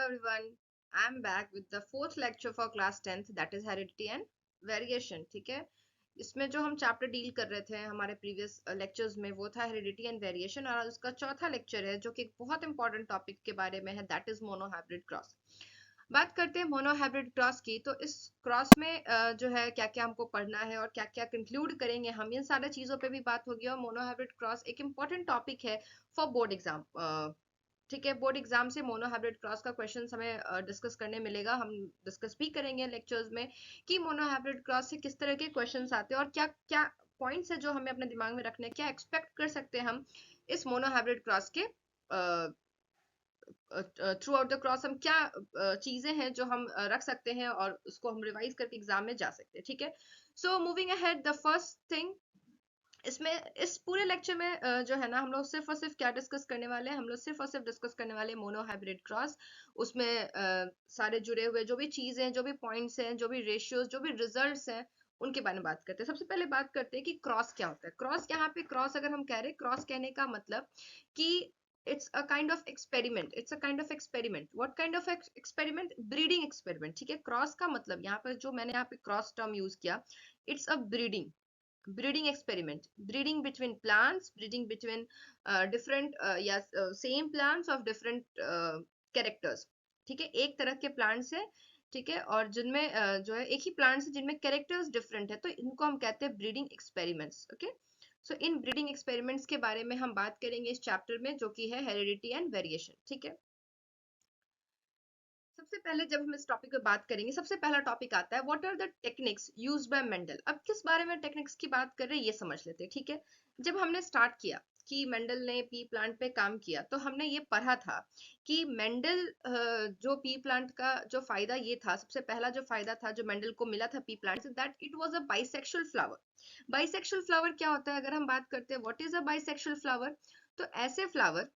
everyone. I'm back with the fourth lecture for class 10th, that is heredity and variation. ठीक है, इसमें जो हम चैप्टर डील कर रहे थे हमारे प्रीवियस लेक्चर्स में वो था हेरिडिटी एंड वेरिएशन, और उसका चौथा लेक्चर है जो कि एक बहुत इंपॉर्टेंट टॉपिक के बारे में है, दैट इज मोनोहाइब्रिड क्रॉस। बात करते हैं मोनोहाइब्रिड क्रॉस की, तो इस क्रॉस में जो है क्या क्या हमको पढ़ना है और क्या क्या कंक्लूड करेंगे हम, इन सारी चीजों पे भी बात होगी। और मोनोहाइब्रिड क्रॉस एक इंपॉर्टेंट टॉपिक है फॉर बोर्ड एग्जाम। ठीक है, बोर्ड एग्जाम से मोनोहाइब्रिड क्रॉस का क्वेश्चन हमें डिस्कस करने मिलेगा। हम डिस्कस भी करेंगे लेक्चर्स में कि मोनोहाइब्रिड क्रॉस से किस तरह के क्वेश्चंस आते हैं और क्या क्या पॉइंट्स है जो हमें अपने दिमाग में रखने, क्या एक्सपेक्ट कर सकते हैं हम इस मोनोहाइब्रिड क्रॉस के थ्रू आउट द क्रॉस। हम क्या चीजें हैं जो हम रख सकते हैं और उसको हम रिवाइज करके एग्जाम में जा सकते हैं। ठीक है, so moving ahead, the first thing इसमें इस पूरे लेक्चर में जो है ना, हम लोग सिर्फ और सिर्फ क्या डिस्कस करने वाले हैं, हम लोग सिर्फ और सिर्फ डिस्कस करने वाले हैं मोनोहाइब्रिड क्रॉस। उसमें सारे जुड़े हुए जो भी चीजें हैं, जो भी पॉइंट्स हैं, जो भी रेशियोज, जो भी रिजल्ट्स हैं, उनके बारे में बात करते हैं। सबसे पहले बात करते हैं कि क्रॉस क्या होता है। क्रॉस, यहाँ पे क्रॉस अगर हम कह रहे हैं, क्रॉस कहने का मतलब कि it's a kind of experiment, it's a kind of experiment. What kind of experiment? Breeding experiment. ठीक है, क्रॉस का मतलब यहाँ पर जो मैंने यहाँ पे क्रॉस टर्म यूज किया, it's a breeding experiment, breeding between plants, breeding between different yes same plants of different characters। ठीक है, एक तरह के प्लांट्स है, ठीक है, और जिनमें जो है एक ही प्लांट्स है जिनमें कैरेक्टर्स डिफरेंट है, तो इनको हम कहते हैं ब्रीडिंग एक्सपेरिमेंट्स। ओके, सो इन ब्रीडिंग एक्सपेरिमेंट्स के बारे में हम बात करेंगे इस चैप्टर में, जो कि है हेरिडिटी एंड वेरिएशन। ठीक है, सबसे पहले जब हम इस टॉपिक पे बात करेंगे, सबसे पहला टॉपिक आता है what are the techniques used by Mendel. अब किस बारे में टेक्निक्स की बात कर रहे हैं ये समझ लेते हैं। ठीक है, जब हमने स्टार्ट किया कि मेंडल ने पी प्लांट पे काम किया, तो हमने ये पढ़ा था कि मेंडल जो पी प्लांट का जो फायदा ये था, सबसे पहला जो फायदा था जो मेंडल को मिला था पी प्लांट से, that it was a bisexual flower. Bisexual flower क्या होता है, अगर हम बात करते हैं what is a bisexual flower, तो ऐसे फ्लावर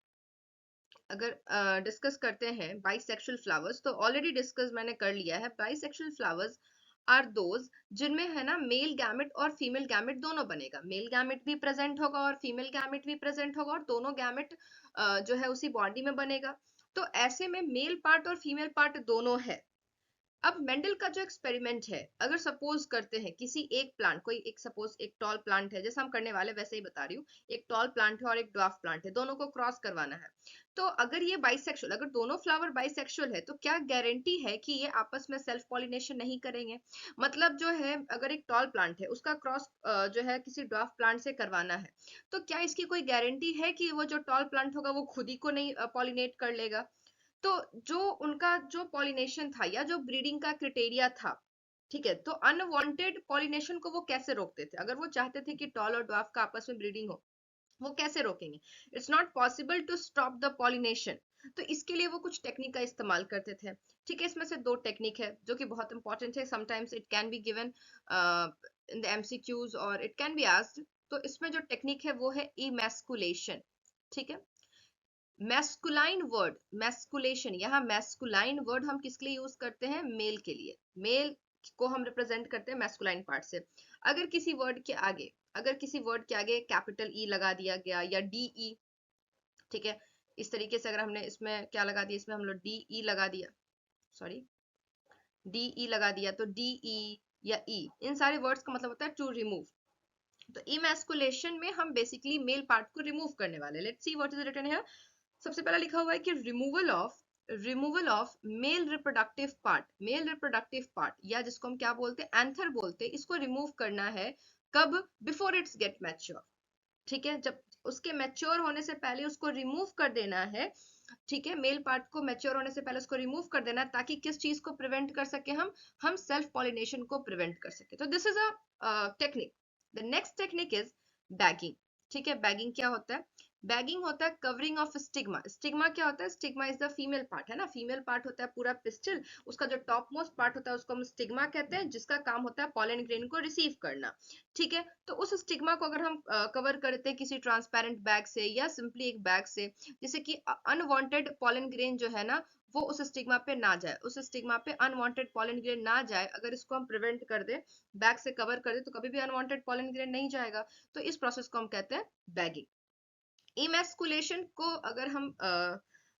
अगर डिस्कस करते हैं बाइसेक्सुअल फ्लावर्स, तो ऑलरेडी डिस्कस मैंने कर लिया है। बाइसेक्सुअल फ्लावर्स आर दोज जिनमें है ना मेल गैमेट और फीमेल गैमेट दोनों बनेगा, मेल गैमेट भी प्रेजेंट होगा और फीमेल गैमेट भी प्रेजेंट होगा, और दोनों गैमेट जो है उसी बॉडी में बनेगा। तो ऐसे में मेल पार्ट और फीमेल पार्ट दोनों है। अब मेंडल का जो एक्सपेरिमेंट है, अगर सपोज करते हैं किसी एक प्लांट, कोई एक सपोज एक टॉल प्लांट है, जैसे हम करने वाले वैसे ही बता रही हूँ, एक टॉल प्लांट है और एक ड्वार्फ प्लांट है, दोनों को क्रॉस करवाना है। तो अगर ये बाइसेक्सुअल, अगर दोनों फ्लावर बाइसेक्सुअल है, तो क्या गारंटी है कि ये आपस में सेल्फ पॉलिनेशन नहीं करेंगे? मतलब जो है अगर एक टॉल प्लांट है उसका क्रॉस जो है किसी ड्वार्फ प्लांट से करवाना है, तो क्या इसकी कोई गारंटी है कि वो जो टॉल प्लांट होगा वो खुद ही को नहीं पॉलिनेट कर लेगा? तो जो उनका जो पॉलिनेशन था या जो ब्रीडिंग का क्राइटेरिया था, ठीक है, तो अनवांटेड पॉलिनेशन को वो कैसे रोकते थे? अगर वो चाहते थे कि टॉल और ड्वार्फ का आपस में ब्रीडिंग हो, वो कैसे रोकेंगे? It's not possible to stop the pollination. तो इसके लिए वो कुछ टेक्निक का इस्तेमाल करते थे। ठीक है, इसमें से दो टेक्निक है जो कि बहुत इंपॉर्टेंट है, sometimes it can be given in the MCQs और इट कैन बी आस्क्ड। तो इसमें जो टेक्निक है वो है इमैस्कुलेशन। ठीक है, मैस्कुलाइन वर्ड, मैस्कुलेशन, यहाँ मैस्कुलाइन वर्ड हम किसके लिए यूज करते हैं? मेल के लिए। मेल को हम रिप्रेजेंट करते हैं मैस्कुलाइन पार्ट से। अगर किसी वर्ड के आगे, अगर किसी वर्ड के आगे कैपिटल ई लगा दिया गया या डी ई, ठीक है, इस तरीके से अगर हमने इसमें क्या लगा दिया, इसमें हम लोग डी ई लगा दिया, सॉरी डी ई लगा दिया, तो डी ई या ई, इन सारे वर्ड्स का मतलब होता है टू रिमूव। तो इमैस्कुलेशन में हम बेसिकली मेल पार्ट को रिमूव करने वाले। Let's see what is written here. सबसे पहला लिखा हुआ है कि removal of male reproductive part, male reproductive part, या जिसको हम क्या बोलते हैं, एंथर बोलते हैं, इसको रिमूव करना है कब? Before it's get mature. ठीक है, जब उसके मैच्योर होने से पहले उसको रिमूव कर देना है। ठीक है, मेल पार्ट को मैच्योर होने से पहले उसको रिमूव कर देना है, ताकि किस चीज को प्रिवेंट कर सके हम सेल्फ पॉलिनेशन को प्रिवेंट कर सके। तो this is a technique. The next technique is bagging. ठीक है, बैगिंग क्या होता है? बैगिंग होता है कवरिंग ऑफ स्टिग्मा। स्टिग्मा क्या होता है? Stigma is the female part, है ना, फीमेल पार्ट होता है पूरा पिस्टिल, उसका जो टॉप मोस्ट पार्ट होता है उसको हम स्टिग्मा कहते हैं, जिसका काम होता है पॉलन ग्रेन को रिसीव करना। ठीक है, तो उस स्टिग्मा को अगर हम कवर करते हैं किसी ट्रांसपेरेंट बैग से या सिंपली एक बैग से, जिससे कि अनवांटेड पॉलन ग्रेन जो है ना वो उस स्टिग्मा पे ना जाए, उस स्टिग्मा पे अनवांटेड पॉलन ग्रेन ना जाए, अगर इसको हम प्रिवेंट कर दे, बैग से कवर कर दे, तो कभी भी अनवांटेड पॉलन ग्रेन नहीं जाएगा। तो इस प्रोसेस को हम कहते हैं बैगिंग। इमैस्कुलेशन को अगर हम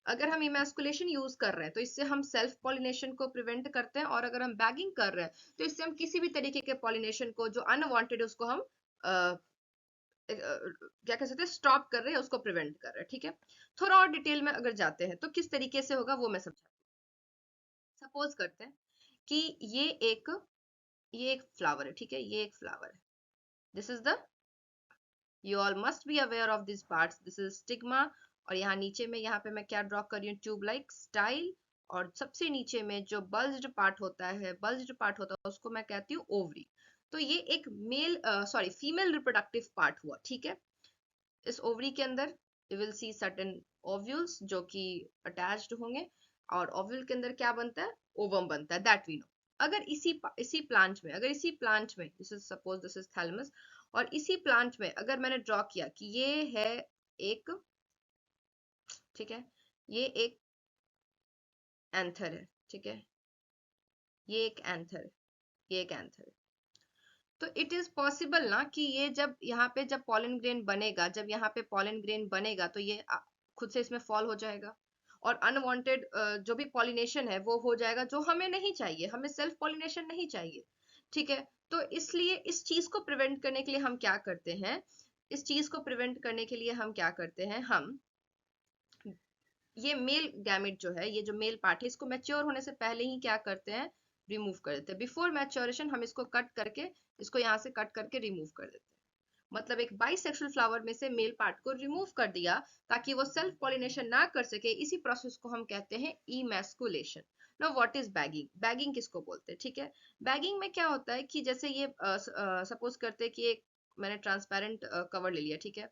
अगर हम इमैस्कुलेशन यूज कर रहे हैं तो इससे हम सेल्फ पॉलिनेशन को प्रिवेंट करते हैं, और अगर हम बैगिंग कर रहे हैं तो इससे हम किसी भी तरीके के पॉलिनेशन को जो अनवांटेड है उसको हम क्या कह सकते हैं, स्टॉप कर रहे हैं, उसको प्रिवेंट कर रहे हैं। ठीक है, थोड़ा और डिटेल में अगर जाते हैं तो किस तरीके से होगा वो मैं समझाती हूँ। सपोज करते हैं कि ये एक फ्लावर है। ठीक है, ये एक फ्लावर है। This is the, you all must be aware of this parts, this is stigma. और यहाँ नीचे में, यहाँ पे मैं क्या ड्रॉ कर रही हूँ, ट्यूब लाइक स्टाइल। और सबसे नीचे में जो बल्ज्ड पार्ट होता है उसको मैं कहती हूँ ओवरी। तो ये एक फीमेल रिप्रोडक्टिव पार्ट हुआ। ठीक है, इस ओवरी के अंदर you will see certain ovules जो कि अटैच्ड होंगे, और ओव्यूल के अंदर क्या बनता है, ओवम बनता है, दैट वी नो। अगर इसी प्लांट में this is, suppose this is thalamus, और इसी प्लांट में अगर मैंने ड्रॉ किया कि ये है एक, ठीक है, ये एक एंथर है। ठीक है, ये एक एंथर है, ये एक एंथर है। तो इट इज पॉसिबल ना कि ये जब यहाँ पे जब पॉलन ग्रेन बनेगा, जब यहाँ पे पॉलन ग्रेन बनेगा तो ये खुद से इसमें फॉल हो जाएगा, और अनवांटेड जो भी पॉलिनेशन है वो हो जाएगा, जो हमें नहीं चाहिए, हमें सेल्फ पॉलिनेशन नहीं चाहिए। ठीक है, तो इसलिए इस चीज को प्रिवेंट करने के लिए हम क्या करते हैं, इस चीज को प्रिवेंट करने के लिए हम क्या करते हैं, हम ये मेल गैमेट जो है, ये जो मेल पार्ट है, इसको मैच्योर होने से पहले ही क्या करते हैं, रिमूव कर देते हैं। बिफोर मैच्योरेशन हम इसको कट करके, इसको यहाँ से कट करके रिमूव कर देते हैं। मतलब एक बाइसेक्सुअल फ्लावर में से मेल पार्ट को रिमूव कर दिया ताकि वो सेल्फ पॉलिनेशन ना कर सके। इसी प्रोसेस को हम कहते हैं emasculation. Now what is bagging, bagging किसको बोलते हैं। ठीक है, बैगिंग में क्या होता है कि जैसे ये सपोज करते हैं कि एक मैंने ट्रांसपेरेंट कवर ले लिया। ठीक है,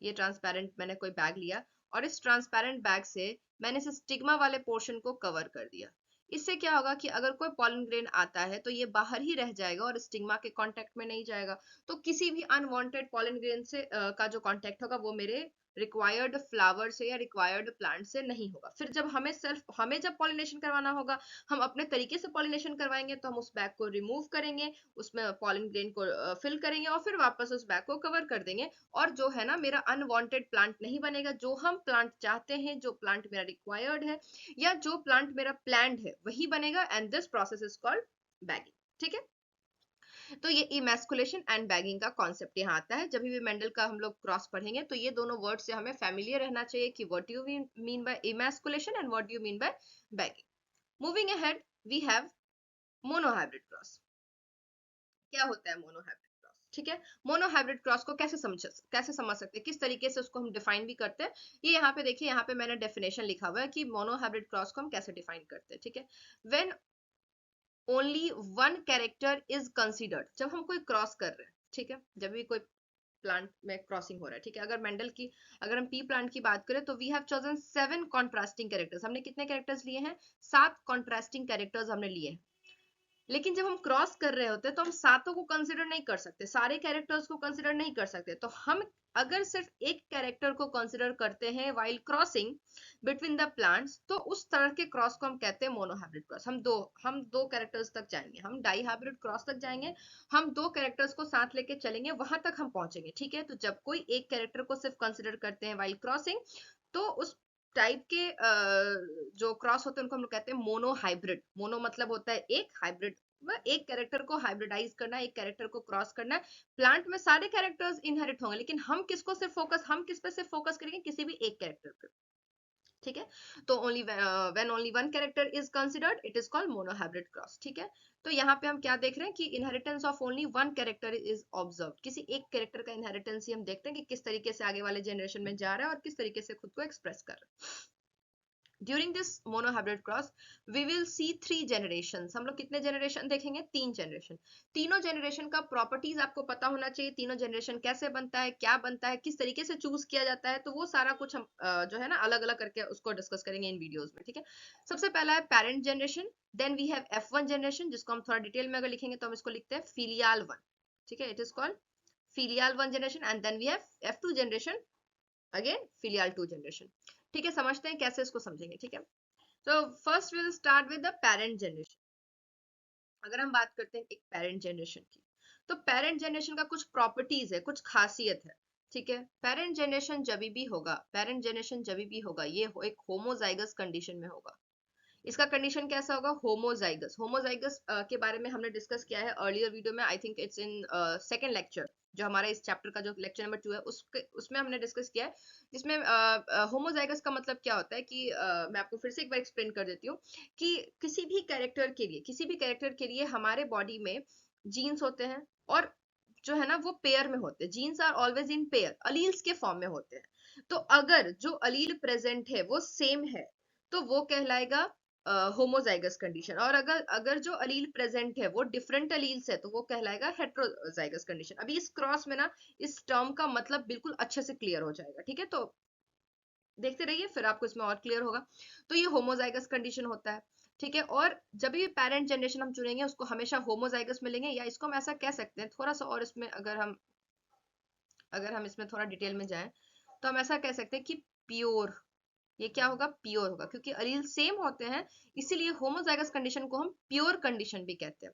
ये ट्रांसपेरेंट मैंने कोई बैग लिया, और इस ट्रांसपेरेंट बैग से मैंने इस स्टिग्मा वाले पोर्शन को कवर कर दिया। इससे क्या होगा कि अगर कोई पॉलन ग्रेन आता है तो ये बाहर ही रह जाएगा और स्टिग्मा के कांटेक्ट में नहीं जाएगा। तो किसी भी अनवांटेड पॉलन ग्रेन से का जो कांटेक्ट होगा वो मेरे रिक्वायर्ड फ्लावर से या रिक्वायर्ड प्लांट से नहीं होगा। फिर जब हमें जब पॉलिनेशन करवाना होगा, हम अपने तरीके से पॉलिनेशन करवाएंगे, तो हम उस बैग को रिमूव करेंगे, उसमें पॉलन ग्रेन को फिल करेंगे, और फिर वापस उस बैग को कवर कर देंगे। और जो है ना, मेरा अनवांटेड प्लांट नहीं बनेगा। जो हम प्लांट चाहते हैं, जो प्लांट मेरा रिक्वायर्ड है, या जो प्लांट मेरा प्लान्ड है, वही बनेगा। And this process is called bagging. ठीक है, तो ये इमैस्कुलेशन एंड बैगिंग का कॉन्सेप्ट यहाँ आता है। जब भी मेंडल का हम लोग क्रॉस पढ़ेंगे तो ये दोनों वर्ड से हमें फैमिलियर रहना चाहिए कि what do you mean by emasculation and what do you mean by bagging. Moving ahead, we have monohybrid cross. क्या होता है मोनोहाइब्रिड क्रॉस? ठीक है, मोनोहाइब्रिड क्रॉस को कैसे समझ सकते हैं, किस तरीके से उसको हम डिफाइन भी करते हैं, ये यहाँ पे देखिए, यहाँ पे मैंने डेफिनेशन लिखा हुआ है कि मोनोहाइब्रिड क्रॉस को हम कैसे डिफाइन करते हैं। ठीक है, when only one character is considered, जब हम कोई क्रॉस कर रहे हैं, ठीक है, जब भी कोई प्लांट में क्रॉसिंग हो रहा है, ठीक है, अगर हम पी प्लांट की बात करें तो we have chosen 7 contrasting characters. हमने कितने कैरेक्टर्स लिए हैं, 7 कॉन्ट्रास्टिंग कैरेक्टर्स हमने लिए हैं। लेकिन जब हम क्रॉस कर रहे होते हैं तो हम सातों को कंसिडर नहीं कर सकते, सारे कैरेक्टर्स को कंसिडर नहीं कर सकते। तो हम अगर सिर्फ एक कैरेक्टर को कंसिडर करते हैं while crossing between the plants, तो उस तरह के क्रॉस को हम कहते हैं मोनोहाइब्रिड क्रॉस। हम दो कैरेक्टर्स तक जाएंगे, हम डाईहाइब्रिड क्रॉस तक जाएंगे, हम दो कैरेक्टर्स को साथ लेके चलेंगे, वहां तक हम पहुंचेंगे। ठीक है, तो जब कोई एक कैरेक्टर को सिर्फ कंसिडर करते हैं व्हाइल क्रॉसिंग, तो उस टाइप के जो क्रॉस होते हैं उनको हम लोग कहते हैं मोनोहाइब्रिड। मोनो मतलब होता है एक, हाइब्रिड एक कैरेक्टर को हाइब्रिडाइज करना, एक कैरेक्टर को क्रॉस करना। प्लांट में सारे कैरेक्टर्स इनहेरिट होंगे, लेकिन हम किस पे सिर्फ फोकस करेंगे, किसी भी एक कैरेक्टर पे। ठीक है, तो when only one character is considered it is called monohybrid cross. ठीक है, तो यहाँ पे हम क्या देख रहे हैं कि inheritance of only one character is observe. किसी एक कैरेक्टर का इनहेरिटेंस ही हम देखते हैं कि किस तरीके से आगे वाले जनरेशन में जा रहा है और किस तरीके से खुद को एक्सप्रेस कर रहा है। During this monohybrid cross, we will see 3 generations. हम लोग कितने जनरेशन देखेंगे, 3 जनरेशन। तीनों जनरेशन का प्रॉपर्टीज आपको पता होना चाहिए, तीनों जनरेशन कैसे बनता है, क्या बनता है, किस तरीके से चूज किया जाता है। तो वो सारा कुछ हम जो है ना अलग अलग करके उसको डिस्कस करेंगे इन वीडियोस में। ठीक है, सबसे पहला है parent generation, then we have F1 generation, जिसको हम थोड़ा डिटेल में अगर लिखेंगे तो हम इसको लिखते हैं फिलियल वन। ठीक है, it is called filial one generation, and then we have F2 generation, again filial 2 generation. ठीक है, समझते हैं कैसे इसको समझेंगे। ठीक है, तो first will start with the parent generation. अगर हम बात करते हैं एक पेरेंट जनरेशन की, तो पेरेंट जनरेशन का कुछ प्रॉपर्टीज है, कुछ खासियत है। ठीक है। पेरेंट जनरेशन जब भी होगा ये एक होमोजाइगस कंडीशन में होगा। इसका कंडीशन कैसा होगा? होमोजाइगस। होमोजाइगस के बारे में हमने डिस्कस किया है अर्लियर वीडियो में, I think it's in second lecture, जो हमारा इस चैप्टर का जो लेक्चर नंबर 2 है उसमें हमने डिस्कस किया है, जिसमें होमोजाइगस का मतलब क्या होता है कि मैं आपको फिर से एक बार एक्सप्लेन कर देती हूँ कि किसी भी कैरेक्टर के लिए हमारे बॉडी में जीन्स होते हैं, और जो है ना वो पेयर में होते हैं। Genes are always in pair, alleles के फॉर्म में होते हैं। तो अगर जो अलील प्रेजेंट है वो सेम है तो वो कहलाएगा होमोजाइगस कंडीशन, और अगर अगर जो अलील प्रेजेंट है वो डिफरेंट अलील्स है तो वो कहलाएगा हेट्रोजाइगस कंडीशन। अभी इस क्रॉस में ना इस टर्म का मतलब बिल्कुल अच्छे से क्लियर हो जाएगा, ठीक है? तो देखते रहिए, फिर आपको इसमें और क्लियर होगा। तो ये होमोजाइगस कंडीशन होता है, ठीक है। और जब भी पेरेंट जनरेशन हम चुनेंगे उसको हमेशा होमोजाइगस मिलेंगे, या इसको हम ऐसा कह सकते हैं थोड़ा सा और इसमें अगर हम इसमें थोड़ा डिटेल में जाएं तो हम ऐसा कह सकते हैं कि प्योर, ये क्या होगा? प्योर होगा, क्योंकि अलील सेम होते हैं, इसीलिए होमोजाइगस कंडीशन को हम प्योर कंडीशन भी कहते हैं।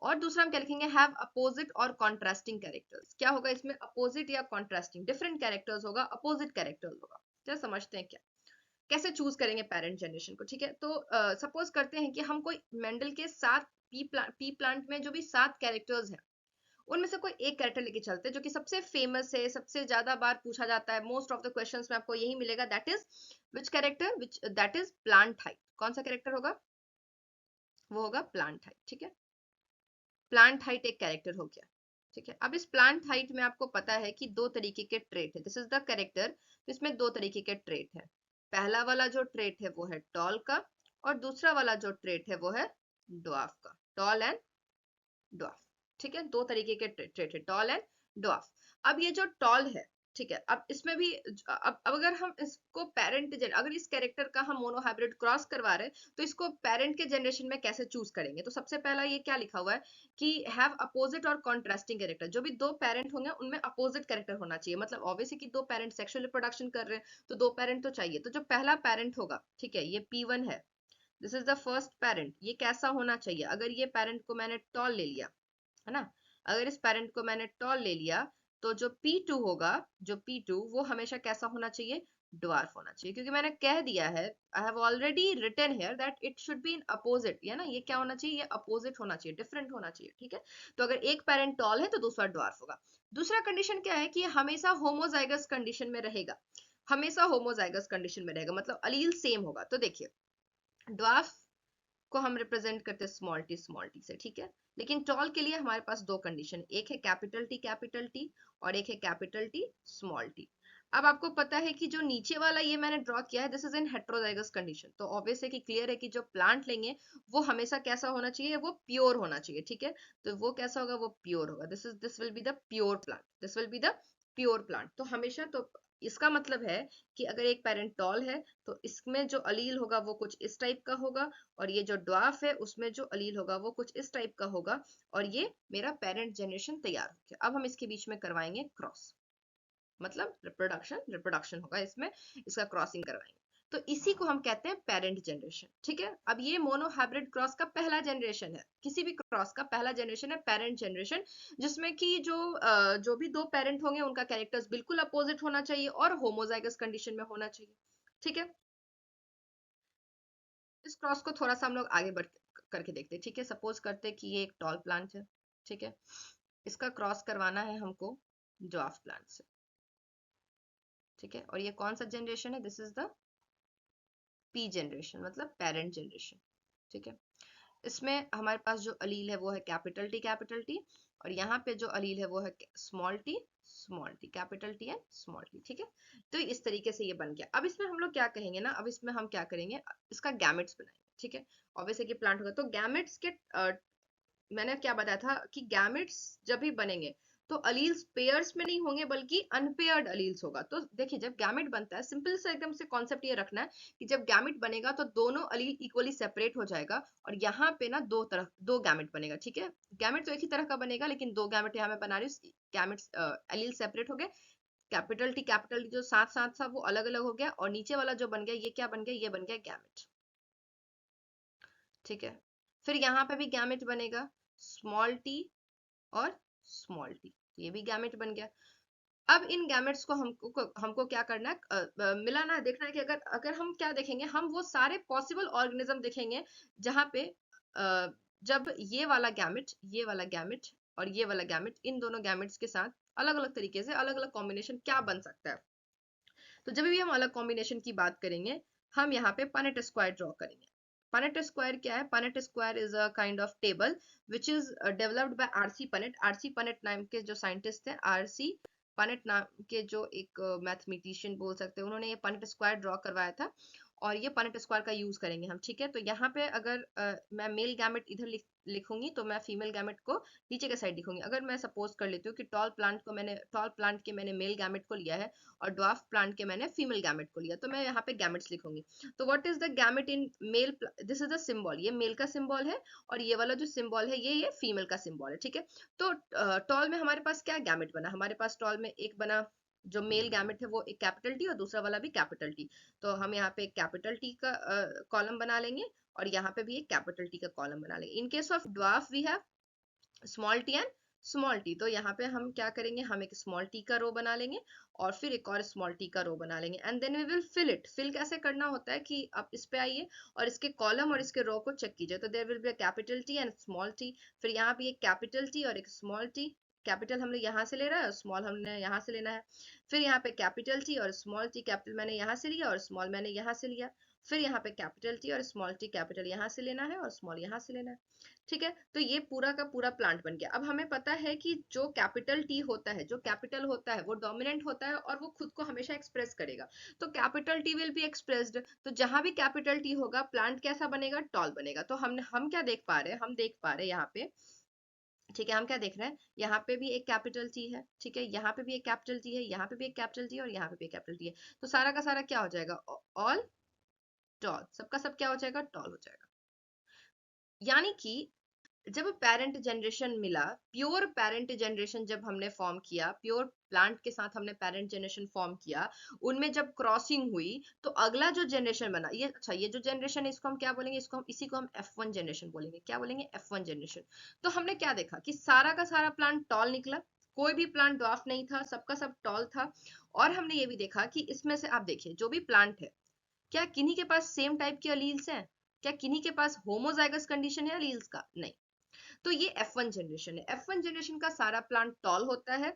और दूसरा हम क्या लिखेंगे? हैव अपोजिट और कॉन्ट्रास्टिंग कैरेक्टर्स। क्या होगा इसमें? अपोजिट या कॉन्ट्रास्टिंग, डिफरेंट कैरेक्टर्स होगा, अपोजिट कैरेक्टर्स होगा। चलो समझते हैं क्या कैसे चूज करेंगे पेरेंट जनरेशन को, ठीक है? तो सपोज करते हैं कि हम कोई मेंडल के साथ पी प्लांट में जो भी 7 कैरेक्टर्स हैं उनमें से कोई एक कैरेक्टर लेके चलते हैं जो कि सबसे फेमस है, सबसे ज्यादा बार पूछा जाता है, मोस्ट ऑफ द क्वेश्चंस में आपको यही मिलेगा, that is which character, which that is plant height. कौन सा कैरेक्टर होगा? वो होगा प्लांट हाइट, ठीक है। प्लांट हाइट एक कैरेक्टर हो गया, ठीक है। अब इस प्लांट हाइट में आपको पता है कि दो तरीके के ट्रेट है, दिस इज द कैरेक्टर, तो इसमें दो तरीके के ट्रेट है। पहला वाला जो ट्रेट है वो है टॉल का, और दूसरा वाला जो ट्रेट है वो है ड्वार्फ का, टॉल एंड ड्वार्फ, ठीक है। दो तरीके के ट्रेट है, टॉल एंड ड्वार्फ। अब ये जो टॉल है, ठीक है, अब इसमें भी अब अगर हम इसको अगर इस कैरेक्टर का हम मोनो हाइब्रिड क्रॉस करवा रहे हैं तो इसको पेरेंट के जनरेशन में कैसे चूज करेंगे? तो सबसे पहला ये क्या लिखा हुआ है कि हैव अपोजिट और कॉन्ट्रास्टिंग कैरेक्टर। जो भी दो पेरेंट होंगे उनमें अपोजिट कैरेक्टर होना चाहिए, मतलब ऑब्वियसली कि दो पेरेंट सेक्सुअल रिप्रोडक्शन कर रहे हैं तो दो पेरेंट तो चाहिए। तो जो पहला पेरेंट होगा, ठीक है, ये P1 है, this is the first parent, ये कैसा होना चाहिए? अगर ये पेरेंट को मैंने टॉल ले लिया, है ना, अगर इस पेरेंट को मैंने टॉल ले लिया तो जो P2 होगा, जो P2 वो हमेशा कैसा होना चाहिए? ड्वार्फ होना चाहिए, क्योंकि मैंने कह दिया है, I have already written here that it should be in opposite, या ना, ये क्या होना चाहिए? ये अपोजिट होना चाहिए, डिफरेंट होना चाहिए, ठीक है। तो अगर एक पेरेंट टॉल है तो दूसरा ड्वार्फ होगा। दूसरा कंडीशन क्या है कि ये हमेशा होमोजाइगस कंडीशन में रहेगा, हमेशा होमोजाइगस कंडीशन में रहेगा, मतलब अलील सेम होगा। तो देखिए, ड्वार्फ को हम रिप्रेजेंट करते हैं स्मॉल टी से, ठीक है। लेकिन टॉल के लिए हमारे पास दो कंडीशन, एक है कैपिटल टी और एक है कैपिटल टी स्मॉल टी। अब आपको पता है कि जो नीचे वाला ये मैंने ड्रॉ किया है, this is in heterozygous condition, तो ऑब्वियस है कि क्लियर है कि जो प्लांट लेंगे वो हमेशा कैसा होना चाहिए? वो प्योर होना चाहिए, ठीक है। तो वो कैसा होगा? वो प्योर होगा, this will be the pure plant, this will be the pure plant. तो हमेशा, तो इसका मतलब है कि अगर एक पेरेंट टॉल है तो इसमें जो अलील होगा वो कुछ इस टाइप का होगा, और ये जो ड्वार्फ है उसमें जो अलील होगा वो कुछ इस टाइप का होगा, और ये मेरा पेरेंट जनरेशन तैयार हो गया। अब हम इसके बीच में करवाएंगे क्रॉस, मतलब रिप्रोडक्शन होगा इसमें, इसका क्रॉसिंग करवाएंगे, तो इसी को हम कहते हैं पेरेंट जनरेशन, ठीक है। अब ये मोनो हाइब्रिड क्रॉस का पहला जनरेशन है, किसी भी क्रॉस का पहला जनरेशन है पेरेंट जनरेशन, जिसमें कि जो भी दो पेरेंट होंगे उनका कैरेक्टर्स बिल्कुल अपोजिट होना चाहिए और होमोजाइगस कंडीशन में होना चाहिए, ठीक है। इस क्रॉस को थोड़ा सा हम लोग आगे बढ़ करके देखते हैं, ठीक है। सपोज करते हैं कि ये एक टॉल प्लांट है, ठीक है, इसका क्रॉस करवाना है हमको ड्वार्फ प्लांट से, ठीक है। और ये कौन सा जनरेशन है? This is the P generation, मतलब पेरेंट जनरेशन, ठीक है। इसमें हमारे पास जो अलील है वो है कैपिटल टी, और यहाँ पे जो अलील है वो है small T, capital T and small T, ठीक है। तो इस तरीके से ये बन गया। अब इसमें हम लोग क्या कहेंगे ना, अब इसमें हम क्या करेंगे, इसका गैमेट्स बनाएंगे, ठीक है। ऑब्वियसली कि प्लांट होगा तो गैमेट्स के मैंने क्या बताया था कि गैमेट्स जब भी बनेंगे तो अलील्स पेयर्स में नहीं होंगे बल्कि अनपेयर्ड अलील्स होगा। तो देखिए, जब गैमेट बनता है, सिंपल सा एकदम से कॉन्सेप्ट ये रखना है कि जब गैमेट बनेगा तो दोनों अलील इक्वली सेपरेट हो जाएगा, और यहाँ पे ना दो गैमेट बनेगा, ठीक है। गैमेट तो एक ही तरह का बनेगा लेकिन दो गैमेट यहाँ मैं बना रही हूँ, गैमेट्स अलील सेपरेट हो गए, कैपिटल टी जो साथ साथ था वो अलग अलग हो गया, और नीचे वाला जो बन गया ये क्या बन गया? ये बन गया गैमेट, ठीक है। फिर यहाँ पे भी गैमेट बनेगा, स्मॉल टी और स्मॉल टी, ये भी गैमेट बन गया। अब इन गैमेट्स को हमको क्या करना है, मिलाना है, देखना है कि अगर अगर हम क्या देखेंगे, हम वो सारे पॉसिबल ऑर्गेनिज्म देखेंगे जहां पे जब ये वाला गैमेट और ये वाला गैमेट, इन दोनों गैमेट्स के साथ अलग अलग तरीके से अलग अलग कॉम्बिनेशन क्या बन सकता है। तो जब भी हम अलग कॉम्बिनेशन की बात करेंगे, हम यहाँ पे पनेट स्क्वायर ड्रॉ करेंगे। पनेट स्क्वायर क्या है? Punnett square is a kind of table which is developed by RC Punnett. RC Punnett नाम के जो साइंटिस्ट थे, आरसी पनेट नाम के जो एक मैथमेटिशियन बोल सकते हैं, उन्होंने ये पनेट स्क्वायर ड्रॉ करवाया था और ये पनेट स्क्वायर का यूज करेंगे हम। ठीक है, तो यहाँ पे अगर मैं मेल गैमेट इधर लिखूंगी तो मैं फीमेल गैमेट को नीचे के साइड लिखूंगी। अगर मैं सपोज कर लेती हूँ कि टॉल प्लांट के मैंने मेल गैमेट को लिया है और ड्वार्फ प्लांट के मैंने फीमेल गैमेट को लिया, तो मैं यहाँ पे गैमेट्स लिखूंगी। तो what is the gamete in male? This is the symbol, ये मेल का सिंबल है और ये वाला जो सिंबल है ये फीमेल का सिंबल है। ठीक है, तो टॉल में हमारे पास क्या गैमेट बना? हमारे पास टॉल में एक बना, जो मेल गैमेट है वो एक कैपिटल टी और दूसरा वाला भी कैपिटल टी। तो हम यहाँ पे एक कैपिटल टी का कॉलम बना लेंगे और यहाँ पे भी एक कैपिटल टी का कॉलम बना लेंगे। In case of dwarf we have small T and small T, तो यहाँ पे हम क्या करेंगे, हम एक स्मॉल टी का रो बना लेंगे और फिर एक और स्मॉल टी का रो बना लेंगे and then we will fill it. Fill कैसे करना होता है कि आप इस पे आइए और इसके कॉलम और इसके रो को चेक कीजिए, तो there will be a capital T and small T. फिर यहाँ पे एक कैपिटल टी और एक स्मॉल टी, कैपिटल हमने यहाँ से ले रहा है और स्मॉल हमने यहाँ से लेना है। फिर यहाँ पे कैपिटल टी और स्मॉल टी, कैपिटल मैंने यहाँ से लिया और स्मॉल मैंने यहाँ से लिया। फिर यहाँ पे कैपिटल टी और स्मॉल टी, कैपिटल यहाँ से लेना है और स्मॉल यहाँ से लेना है। ठीक है, तो ये पूरा का पूरा प्लांट बन गया। अब हमें पता है कि जो कैपिटल टी होता है, जो कैपिटल होता है वो डोमिनेंट होता है और वो खुद को हमेशा एक्सप्रेस करेगा। तो capital T will be expressed, तो जहां भी कैपिटल टी होगा प्लांट कैसा बनेगा? टॉल बनेगा। तो हम क्या देख पा रहे हैं? हम देख पा रहे हैं यहाँ पे, ठीक है, हम क्या देख रहे हैं, यहाँ पे भी एक कैपिटल टी है, ठीक है, यहाँ पे भी एक कैपिटल टी है, यहाँ पे भी एक कैपिटल टी है और यहाँ पे भी एक कैपिटल टी है। तो सारा का सारा क्या हो जाएगा? ऑल टॉल, सबका सब क्या हो जाएगा? टॉल हो जाएगा। यानी कि जब पेरेंट जनरेशन मिला, प्योर पेरेंट जनरेशन जब हमने फॉर्म किया, प्योर प्लांट के साथ हमने पेरेंट जनरेशन फॉर्म किया, उनमें जब क्रॉसिंग हुई तो अगला जो जनरेशन बना, ये अच्छा, ये जो जनरेशन है इसको हम क्या बोलेंगे? इसको हम इसी को हम F1 जनरेशन बोलेंगे। क्या बोलेंगे? F1 generation. तो हमने क्या देखा कि सारा का सारा प्लांट टॉल निकला, कोई भी प्लांट ड्वार्फ नहीं था, सबका सब टॉल था। और हमने ये भी देखा कि इसमें से आप देखिए जो भी प्लांट है, क्या किन्हीं के पास सेम टाइप के अलील्स हैं? क्या किन्हीं के पास होमोजाइगस कंडीशन है अलील्स का? नहीं। तो ये F1 जनरेशन है। F1 जनरेशन का सारा प्लांट टॉल होता है।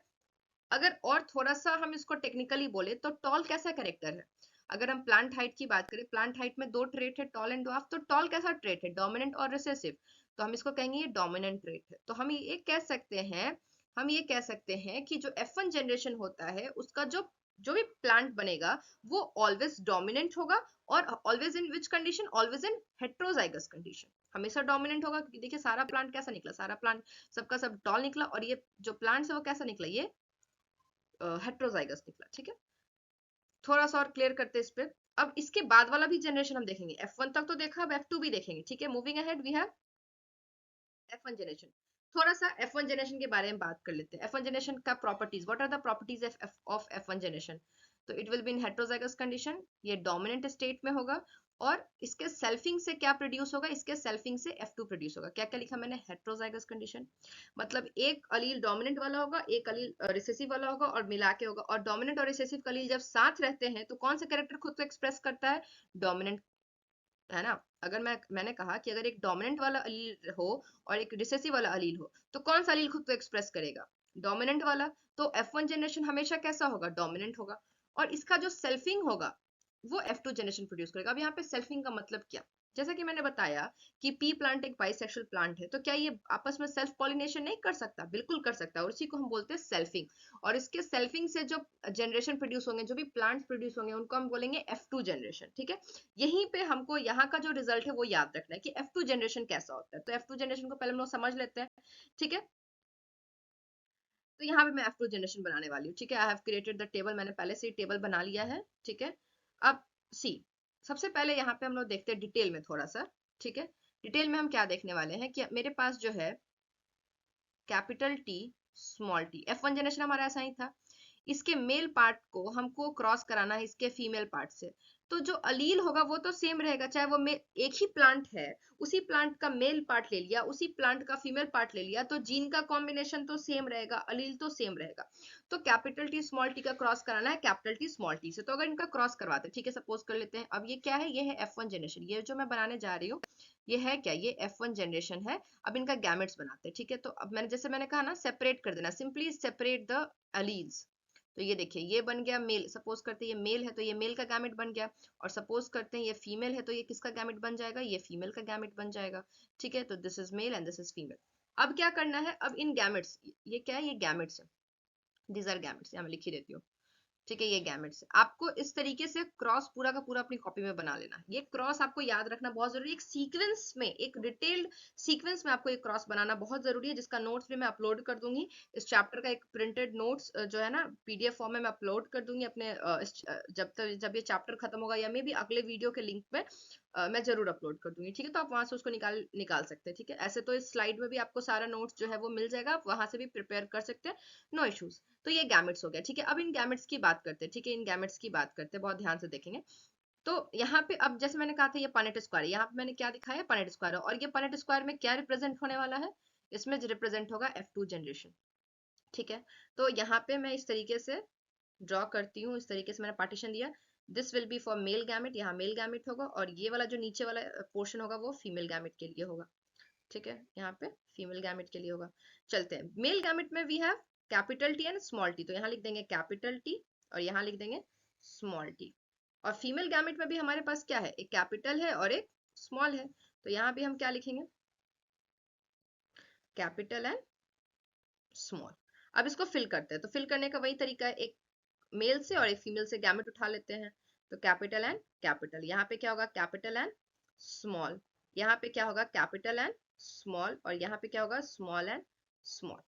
अगर और थोड़ा सा हम इसको टेक्निकली बोले तो टॉल कैसा कैरेक्टर है? अगर हम प्लांट हाइट की बात करें, प्लांट हाइट में दो ट्रेट है, टॉल एंड ड्वार्फ। तो टॉल कैसा ट्रेट है? डोमिनेंट और रिसेसिव। तो हम इसको कहेंगे ये डोमिनेंट ट्रेट है। तो हम ये कह सकते हैं कि जो F1 जनरेशन होता है उसका जो भी प्लांट बनेगा वो ऑलवेज डोमिनेंट होगा। और always in which condition? Always in heterozygous condition, हमेशा डोमिनेंट होगा। क्योंकि देखिए सारा प्लांट कैसा निकला, सारा प्लांट सबका सब टॉल निकला और ये जो प्लांट है वो कैसा निकला? ये हेट्रोजाइगस निकला। ठीक है, थोड़ा सा और क्लियर करते हैं इस पे। अब इसके बाद वाला भी जनरेशन हम देखेंगे। F1 तक तो देखा, अब F2 भी देखेंगे। ठीक है, moving ahead we have F1 generation. थोड़ा सा F1 जनरेशन के बारे में बात कर लेते हैं। F1 जनरेशन का properties, what are the properties of F1 generation? तो it will be in heterozygous condition, ये डोमिनेंट स्टेट में होगा और इसके सेल्फिंग से क्या प्रोड्यूस होगा? इसके सेल्फिंग से F2 प्रोड्यूस होगा। क्या क्या लिखा मैंने? हेट्रोजाइगस कंडीशन, मतलब एक अलील डोमिनेंट वाला होगा, एक अलील रिसेसिव वाला होगा और मिला के होगा। और डोमिनेंट और रिसेसिव अलील जब साथ रहते हैं तो कौन सा कैरेक्टर खुद को एक्सप्रेस करता है? डोमिनेंट, है ना? अगर मैंने कहा कि अगर एक डोमिनेंट वाला अलील हो और एक रिसेसिव वाला अलील हो तो कौन सा अलील खुद को एक्सप्रेस करेगा? डोमिनेंट वाला। तो F1 जनरेशन हमेशा कैसा होगा? डोमिनेंट होगा। और इसका जो सेल्फिंग होगा वो F2 जनरेशन प्रोड्यूस करेगा। अब यहाँ पे सेल्फिंग का मतलब क्या? जैसा कि मैंने बताया कि पी प्लांट एक बाइसेक्सुअल प्लांट है, तो क्या ये आपस में सेल्फ पॉलिनेशन नहीं कर सकता? बिल्कुल कर सकता है, और इसी को हम बोलते हैं सेल्फिंग। और इसके सेल्फिंग से जो जनरेशन प्रोड्यूस होंगे, जो भी प्लांट्स प्रोड्यूस होंगे, उनको हम बोलेंगे F2 जनरेशन। ठीक है, यहीं पे हमको यहाँ का जो रिजल्ट है वो याद रखना है कि F2 जनरेशन कैसा होता है। तो F2 जनरेशन को पहले हम लोग समझ लेते हैं। ठीक है, तो यहाँ पे मैं F2 जनरेशन बनाने वाली हूँ। ठीक है, I have created the table, मैंने पहले से ही टेबल बना लिया है। ठीक है, अब सी, सबसे पहले यहाँ पे हम लोग देखते हैं डिटेल में थोड़ा सा। ठीक है, डिटेल में हम क्या देखने वाले हैं कि मेरे पास जो है capital T small T, F1 generation हमारा ऐसा ही था। इसके मेल पार्ट को हमको क्रॉस कराना है इसके फीमेल पार्ट से। तो जो अलील होगा वो तो सेम रहेगा, चाहे वो एक ही प्लांट है, उसी प्लांट का मेल पार्ट ले लिया, उसी प्लांट का फीमेल पार्ट ले लिया, तो जीन का कॉम्बिनेशन तो सेम रहेगा, अलील तो सेम रहेगा। तो कैपिटल टी स्मॉल टी का क्रॉस कराना है कैपिटल टी स्मॉल टी से। तो अगर इनका क्रॉस करवाते हैं, ठीक है, सपोज कर लेते हैं, अब ये क्या है, ये है F1 जनरेशन, ये जो मैं बनाने जा रही हूँ ये है क्या, ये F1 जनरेशन है। अब इनका गैमेट्स बनाते हैं, ठीक है। तो अब जैसे मैंने कहा ना, सेपरेट कर देना, सिंपली सेपरेट द अलील्स। तो ये देखिए, ये बन गया मेल, सपोज करते हैं ये मेल है तो ये मेल का गैमेट बन गया, और सपोज करते हैं ये फीमेल है तो ये किसका गैमेट बन जाएगा, ये फीमेल का गैमेट बन जाएगा, ठीक है। तो this is male and this is female. अब क्या करना है, अब इन गैमेट्स, ये क्या है, ये गैमेट्स है, दीज आर गैमेट्स, मैं लिख ही देती हूँ, ठीक है। ये गैमेट्स आपको इस तरीके से क्रॉस पूरा का पूरा अपनी कॉपी में बना लेना। ये क्रॉस आपको याद रखना बहुत जरूरी है, एक सीक्वेंस में, एक डिटेल्ड सीक्वेंस में आपको ये क्रॉस बनाना बहुत जरूरी है, जिसका नोट्स भी मैं अपलोड कर दूंगी। इस चैप्टर का एक प्रिंटेड नोट्स जो है ना पीडीएफ फॉर्म में मैं अपलोड कर दूंगी अपने जब ये चैप्टर खत्म होगा, या मे भी अगले वीडियो के लिंक पे मैं जरूर अपलोड कर दूंगी, ठीक है। तो आप वहां से उसको निकाल सकते हैं, ठीक है। ऐसे तो इस स्लाइड में भी आपको सारा नोट्स जो है वो मिल जाएगा, आप वहां से भी प्रिपेयर कर सकते हैं, नो इश्यूज। तो ये गैमेट्स हो गया, ठीक है। अब इन गैमेट्स की बात करते हैं, ठीक है, इन गैमेट्स की बात करते हैं, बहुत ध्यान से देखेंगे। तो यहाँ पे अब जैसे मैंने कहा था ये पनेट स्क्वायर, यहाँ पे मैंने क्या दिखाया, पनेट स्क्वायर, और ये पनेट स्क्वायर में क्या रिप्रेजेंट होने वाला है, इसमें रिप्रेजेंट होगा F2 जनरेशन, ठीक है। तो यहाँ पे मैं इस तरीके से ड्रॉ करती हूँ, इस तरीके से मैंने पार्टीशन दिया, this will be for male gamete, यहाँ मेल गैमेट होगा, और ये वाला जो नीचे वाला पोर्शन होगा वो फीमेल गैमेट के लिए होगा, ठीक है। यहाँ पे फीमेल गैमेट के लिए होगा। चलते हैं, मेल गैमेट में we have capital T and small T, तो यहाँ लिख देंगे कैपिटल टी और यहाँ लिख देंगे स्मॉल टी। और फीमेल गैमेट में भी हमारे पास क्या है, एक कैपिटल है और एक स्मॉल है, तो यहाँ भी हम क्या लिखेंगे, कैपिटल एंड स्मॉल। अब इसको फिल करते हैं, तो फिल करने का वही तरीका है, एक मेल से और एक फीमेल से गैमेट उठा लेते हैं, तो कैपिटल एंड कैपिटल, यहाँ पे क्या होगा, कैपिटल एंड स्मॉल, यहाँ पे क्या होगा, कैपिटल एंड स्मॉल, और यहाँ पे क्या होगा, स्मॉल एंड स्मॉल।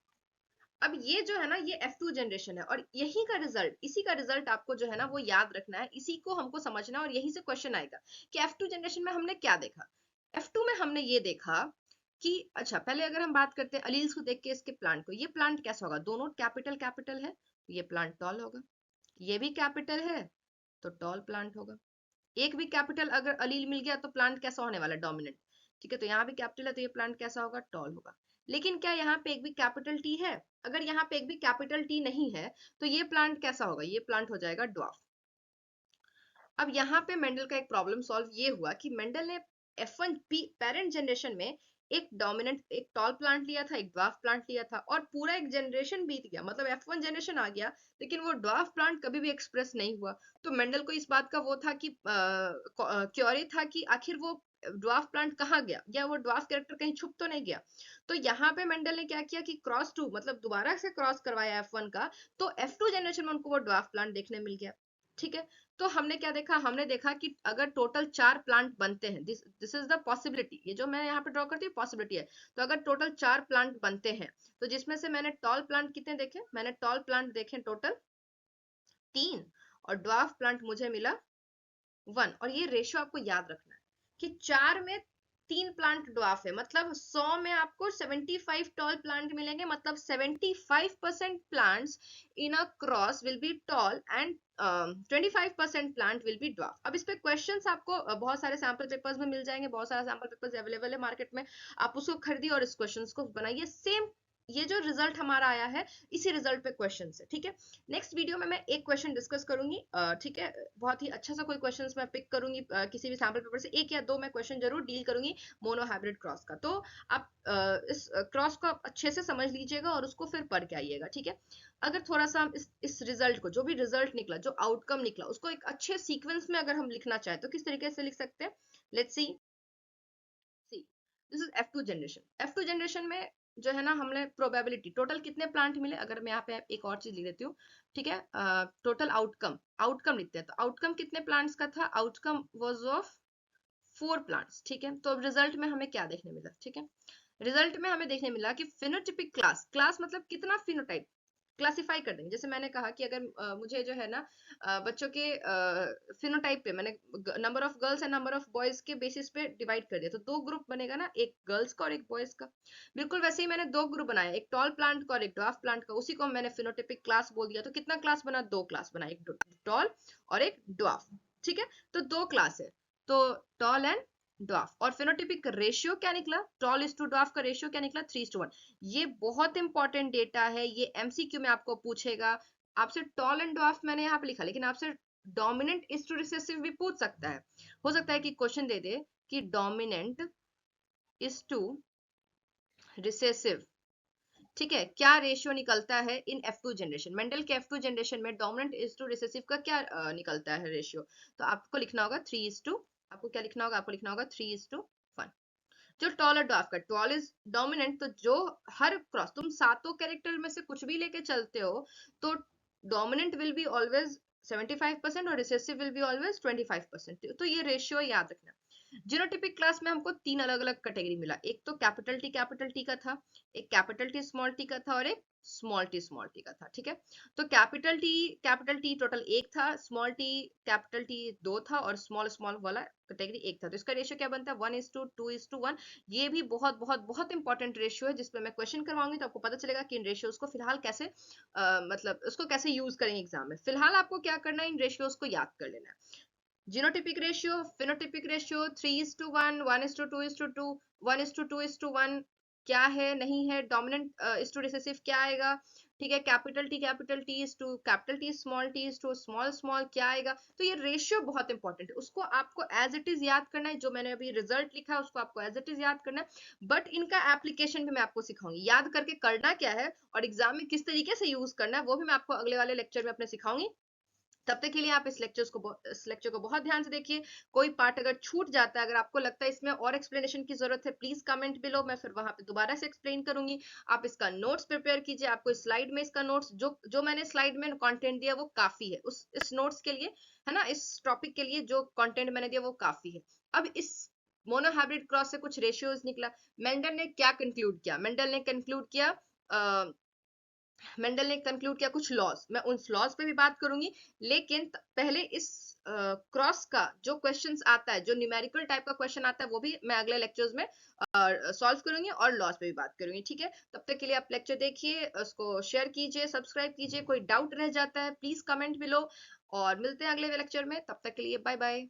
अब ये जो है ना, ये F2 जनरेशन है, और यही का रिजल्ट, इसी का रिजल्ट आपको जो है ना वो याद रखना है, इसी को हमको समझना है, और यही से क्वेश्चन आएगा कि F2 जनरेशन में हमने क्या देखा। F2 में हमने ये देखा कि, अच्छा पहले अगर हम बात करते हैं अलील्स को देख के इसके प्लांट को, ये प्लांट कैसा होगा, दोनों कैपिटल कैपिटल है तो ये प्लांट टॉल होगा, ये भी कैपिटल है तो टॉल प्लांट होगा। एक भी कैपिटल अगर अलील मिल गया तो प्लांट कैसा होने वाला है, डोमिनेंट, ठीक है। तो यहाँ भी कैपिटल है तो ये प्लांट कैसा होगा, टॉल होगा। लेकिन क्या यहाँ पे एक भी कैपिटल टी है, अगर यहाँ पे एक भी कैपिटल टी नहीं है तो ये प्लांट कैसा होगा, ये प्लांट हो जाएगा ड्वार्फ। अब यहाँ पे मेंडल का एक प्रॉब्लम सॉल्व ये हुआ कि मेंडल ने F1 पेरेंट जनरेशन में एक डोमिनेंट, एक टॉल प्लांट लिया था, एक ड्वार्फ प्लांट लिया था, और पूरा एक जनरेशन बीत गया, मतलब F1 जनरेशन आ गया, लेकिन वो ड्वार्फ प्लांट कभी भी एक्सप्रेस नहीं हुआ। तो मेंडल को इस बात का वो था कि क्योरी था कि आखिर वो ड्वार्फ प्लांट कहाँ गया, या वो ड्वार्फ कैरेक्टर कहीं छुप तो नहीं गया। तो यहाँ पे मेंडल ने क्या किया कि क्रॉस टू, मतलब दोबारा से क्रॉस करवाया F1 का, तो F2 जनरेशन में उनको वो ड्वार्फ प्लांट देखने मिल गया, ठीक है। तो हमने क्या देखा, हमने देखा कि अगर टोटल 4 प्लांट बनते हैं, दिस इज द पॉसिबिलिटी, ये जो मैं यहाँ पे ड्रॉ करती हूँ पॉसिबिलिटी है। तो अगर टोटल 4 प्लांट बनते हैं, तो जिसमें से मैंने टॉल प्लांट कितने देखे, मैंने टॉल प्लांट देखे टोटल 3, और ड्वार्फ प्लांट मुझे मिला 1। और ये रेशियो आपको याद रखना है कि 4 में 3 प्लांट ड्वार्फ है, मतलब 100 में आपको 75 टॉल प्लांट मिलेंगे, मतलब 75% plants in a cross will be tall and 25% plant will be dwarf. अब इस पे क्वेश्चंस आपको बहुत सारे सैंपल पेपर्स में मिल जाएंगे, बहुत सारे सैंपल पेपर्स अवेलेबल है मार्केट में, आप उसको खरीदिए और इस क्वेश्चंस को बनाइए। सेम ये जो रिजल्ट हमारा आया है, इसी रिजल्ट पे क्वेश्चन है, ठीक है। नेक्स्ट वीडियो में मैं एक क्वेश्चन डिस्कस करूंगी, ठीक है, बहुत ही अच्छा सा कोई क्वेश्चंस मैं पिक करूंगी किसी भी सैंपल पेपर से, एक या दो मैं क्वेश्चन जरूर डील करूंगी मोनो हाइब्रिड क्रॉस का। तो आप इस क्रॉस को अच्छे से समझ लीजिएगा और उसको फिर पढ़ के आइएगा, ठीक है। अगर थोड़ा सा हम इस रिजल्ट को, जो भी रिजल्ट निकला, जो आउटकम निकला, उसको एक अच्छे सीक्वेंस में अगर हम लिखना चाहें तो किस तरीके से लिख सकते हैं, let's see. This is F2 generation. F2 generation में जो है ना, हमने प्रोबेबिलिटी टोटल कितने प्लांट मिले, अगर मैं यहाँ पे एक और चीज लिख देती हूँ, ठीक है। टोटल आउटकम, आउटकम लिखते हैं, तो आउटकम कितने प्लांट्स का था, आउटकम वाज ऑफ 4 प्लांट्स, ठीक है। तो अब रिजल्ट में हमें क्या देखने मिला, ठीक है। रिजल्ट में हमें देखने मिला कि फिनोटिपिक क्लास, क्लास मतलब कितना फिनोटाइप, क्लासिफाई कर देंगे। जैसे मैंने कहा कि अगर मुझे जो है ना बच्चों के फिनोटाइप पे मैंने number of girls and number of boys के बेसिस पे डिवाइड कर दिया, तो 2 ग्रुप बनेगा ना, एक गर्ल्स का और एक बॉयज का। बिल्कुल वैसे ही मैंने 2 ग्रुप बनाया, एक टॉल प्लांट का और एक ड्वार्फ प्लांट का, उसी को मैंने फिनोटिपिक क्लास बोल दिया। तो कितना क्लास बना, 2 क्लास बना, एक टॉल और एक ड्वार्फ, ठीक है, तो दो क्लास है, तो टॉल एंड ड्वार्फ। और फिनोटिपिक रेशियो क्या निकला, टॉल इज टू ड्वार्फ का रेशियो क्या निकला, 3:1। ये बहुत इंपॉर्टेंट डेटा है, ये एमसीक्यू में आपको पूछेगा। आपसे टॉल एंड ड्वार्फ मैंने यहाँ पे लिखा, लेकिन आपसे डोमिनेंट इज टू रिसेसिव भी पूछ सकता है। हो सकता है कि क्वेश्चन दे दे कि डोमिनेंट इज टू रिसेसिव, ठीक है, क्या रेशियो निकलता है इन F2 जनरेशन, मेंडल के F2 जनरेशन में डोमिनेंट इज टू रिसेसिव का क्या निकलता है रेशियो। तो आपको लिखना होगा 3:, आपको क्या लिखना होगा, आपको लिखना होगा 3:1। जो टॉल और ड्वार्फ का, टॉल इज डोमिनेंट, तो जो हर क्रॉस तुम सातों कैरेक्टर में से कुछ भी लेके चलते हो, तो डोमिनेंट विल बी ऑलवेज 75% और रिसेसिव विल बी ऑलवेज 25%। तो ये रेशियो याद रखना। जीनोटिपिक क्लास में हमको तीन अलग अलग कैटेगरी मिला, एक तो कैपिटल टी का था, एक कैपिटल टी का था, और एक स्मॉल टी का था, ठीक है। तो कैपिटल टी टोटल एक था, स्मॉल टी कैपिटल टी दो था, और स्मॉल स्मॉल वाला कैटेगरी एक था। तो इसका रेशियो क्या बनता है, 1:2:1। ये भी बहुत बहुत बहुत इंपॉर्टेंट रेशियो है, जिसपे मैं क्वेश्चन करवाऊंगी तो आपको पता चलेगा कि इन रेशियोज को फिलहाल कैसे मतलब उसको कैसे यूज करेंगे एग्जाम में। फिलहाल आपको क्या करना है, इन रेशियोज को याद कर लेना है। जीनोटिपिक रेशियो, फिनोटिपिक रेशियो, 3:1, 1:2:2, 1:2:1 क्या है नहीं है, डोमिनेंट इज टू रिसेसिव क्या आएगा, ठीक है, capital T is to capital T is to small small क्या आएगा। तो ये रेशियो बहुत इंपॉर्टेंट है, उसको आपको एज इट इज याद करना है। जो मैंने अभी रिजल्ट लिखा है उसको आपको एज इट इज याद करना है, बट इनका एप्लीकेशन भी मैं आपको सिखाऊंगी, याद करके करना क्या है और एग्जाम में किस तरीके से यूज करना है वो भी मैं आपको अगले वाले लेक्चर में अपने सिखाऊंगी। तब तक के लिए आप इस लेक्चर को बहुत ध्यान से देखिए। कोई पार्ट अगर छूट जाता है, अगर आपको लगता है इसमें और एक्सप्लेनेशन की जरूरत है, प्लीज कमेंट बिलो, मैं फिर वहां पे दोबारा से एक्सप्लेन करूंगी। आप इसका नोट्स प्रिपेयर कीजिए, आपको स्लाइड में इसका नोट्स जो जो मैंने स्लाइड में कंटेंट दिया वो काफी है, उस इस नोट्स के लिए, है ना, इस टॉपिक के लिए जो कंटेंट मैंने दिया वो काफी है। अब इस मोनोहाइब्रिड क्रॉस से कुछ रेशियोज निकला। मेंडल ने क्या कंक्लूड किया, मेंडल ने कंक्लूड किया कुछ लॉज, मैं उन लॉज पे भी बात करूंगी, लेकिन पहले इस क्रॉस का जो क्वेश्चंस आता है, जो न्यूमेरिकल टाइप का क्वेश्चन आता है, वो भी मैं अगले लेक्चर्स में सॉल्व करूंगी और लॉज पे भी बात करूंगी, ठीक है। तब तक के लिए आप लेक्चर देखिए, उसको शेयर कीजिए, सब्सक्राइब कीजिए, कोई डाउट रह जाता है प्लीज कमेंट बिलो, और मिलते हैं अगले लेक्चर में, तब तक के लिए बाय बाय।